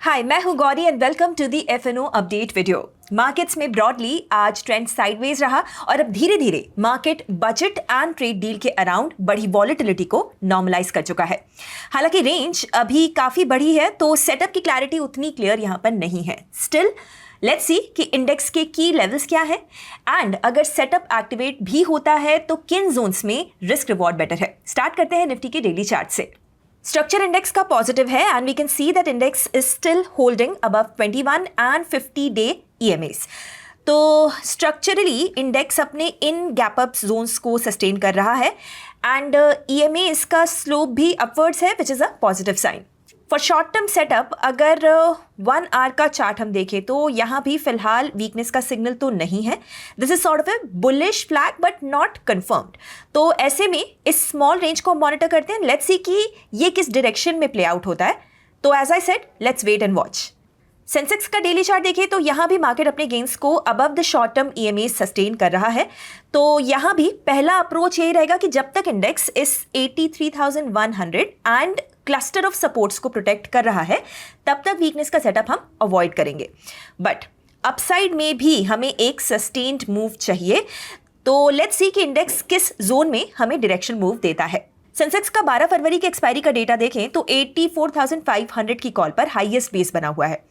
हाय, मैं हूं Gauri and welcome to the FNO update video. Markets में ब्रॉडली आज ट्रेंड साइडवेज रहा और अब धीरे धीरे market budget and trade deal के अराउंड बढ़ी वॉलेटिलिटी को नॉर्मलाइज कर चुका है। हालांकि रेंज अभी काफी बढ़ी है तो सेटअप की क्लैरिटी उतनी क्लियर यहां पर नहीं है। स्टिल लेट्स सी कि इंडेक्स के की लेवल्स क्या है एंड अगर सेटअप एक्टिवेट भी होता है तो किन जोन्स में रिस्क रिवॉर्ड बेटर है। स्टार्ट करते हैं निफ्टी के डेली चार्ट से। स्ट्रक्चर इंडेक्स का पॉजिटिव है and we can see that index is still holding above 21 and 50 day EMAs। तो स्ट्रक्चरली इंडेक्स अपने इन गैप अप जोन्स को सस्टेन कर रहा है एंड EMAs का स्लोप भी अपवर्ड्स है which is a positive sign. For short term setup अगर 1 आवर का चार्ट हम देखें तो यहाँ भी फिलहाल वीकनेस का सिग्नल तो नहीं है। This is sort of A bullish flag but not confirmed. तो ऐसे में इस स्मॉल रेंज को मॉनिटर करते हैं। लेट्स सी कि ये किस डायरेक्शन में प्ले आउट होता है। तो as I said let's wait and watch. Sensex का डेली चार्ट देखें तो यहाँ भी मार्केट अपने गेन्स को above the short term EMA sustain कर रहा है। तो यहाँ भी पहला अप्रोच यही रहेगा कि जब तक इंडेक्स इस 83,100 एंड क्लस्टर ऑफ सपोर्ट्स को प्रोटेक्ट कर रहा है तब तक वीकनेस का सेटअप हम अवॉइड करेंगे। बट अपसाइड में भी हमें एक सस्टेन्ड मूव चाहिए। तो लेट्स सी कि इंडेक्स किस जोन में हमें डायरेक्शन मूव देता है। सेंसेक्स का 12 फरवरी के एक्सपायरी का डेटा देखें तो 84,500 की कॉल पर हाईएस्ट बेस बना हुआ है।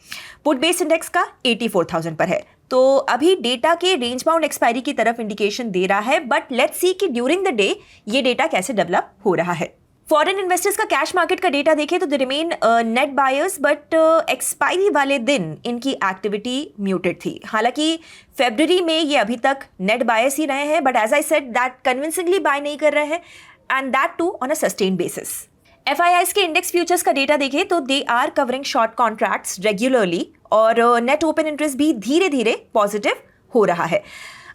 पुट बेस इंडेक्स का 84,000 पर है। तो अभी डेटा के रेंज बाउंड एक्सपायरी की तरफ इंडिकेशन दे रहा है बट लेट्स सी कि ड्यूरिंग द डे ये डेटा कैसे डेवलप हो रहा है। फॉरेन इन्वेस्टर्स का कैश मार्केट का डेटा देखें तो they remain net buyers but expiry वाले दिन इनकी एक्टिविटी म्यूटेड थी। हालांकि फरवरी में ये अभी तक नेट बायर्स ही रहे हैं but as I said that convincingly buy नहीं कर रहे हैं and that too on a sustain basis. FIIs के इंडेक्स फ्यूचर्स का डेटा देखें तो they are covering short contracts regularly और नेट ओपन इंटरेस्ट भी धीरे धीरे पॉजिटिव हो रहा है।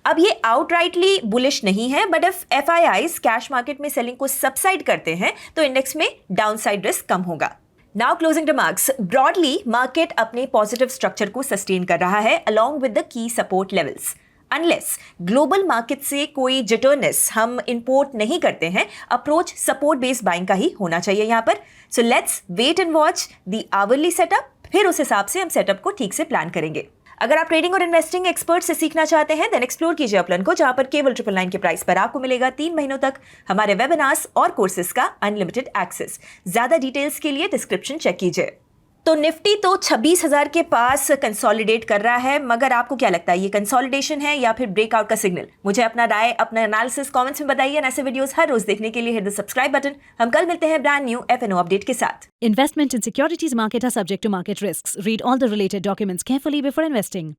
अब ये आउटराइटली बुलिश नहीं है but if FIIs cash market में सेलिंग को सबसाइड करते हैं तो इंडेक्स में डाउनसाइड रिस्क कम होगा। Now closing remarks. Broadly market अपने पॉजिटिव स्ट्रक्चर को सस्टेन कर रहा है along with the key support levels. Unless global market से कोई जिटरनेस हम इंपोर्ट नहीं करते हैं, अप्रोच सपोर्ट बेस्ड बाइंग का ही होना चाहिए यहाँ पर। So let's wait and watch the hourly setup, फिर उस हिसाब से हम सेटअप को ठीक से प्लान करेंगे। अगर आप ट्रेडिंग और इन्वेस्टिंग एक्सपर्ट से सीखना चाहते हैं देन एक्सप्लोर कीजिए अपलन को, जहां पर केवल 999 के प्राइस पर आपको मिलेगा 3 महीनों तक हमारे वेबिनार्स और कोर्सेज का अनलिमिटेड एक्सेस। ज्यादा डिटेल्स के लिए डिस्क्रिप्शन चेक कीजिए। तो निफ्टी तो 26,000 के पास कंसोलिडेट कर रहा है, मगर आपको क्या लगता है ये कंसोलिडेशन है या फिर ब्रेकआउट का सिग्नल? मुझे अपना राय, अपना एनालिसिस कमेंट्स में बताइए। ऐसे वीडियोस हर रोज देखने के लिए हिट द सब्सक्राइब बटन। हम कल मिलते हैं ब्रांड न्यू FNO अपडेट के साथ। Investment in securities market are subject to market risks. Read all the related documents carefully before investing.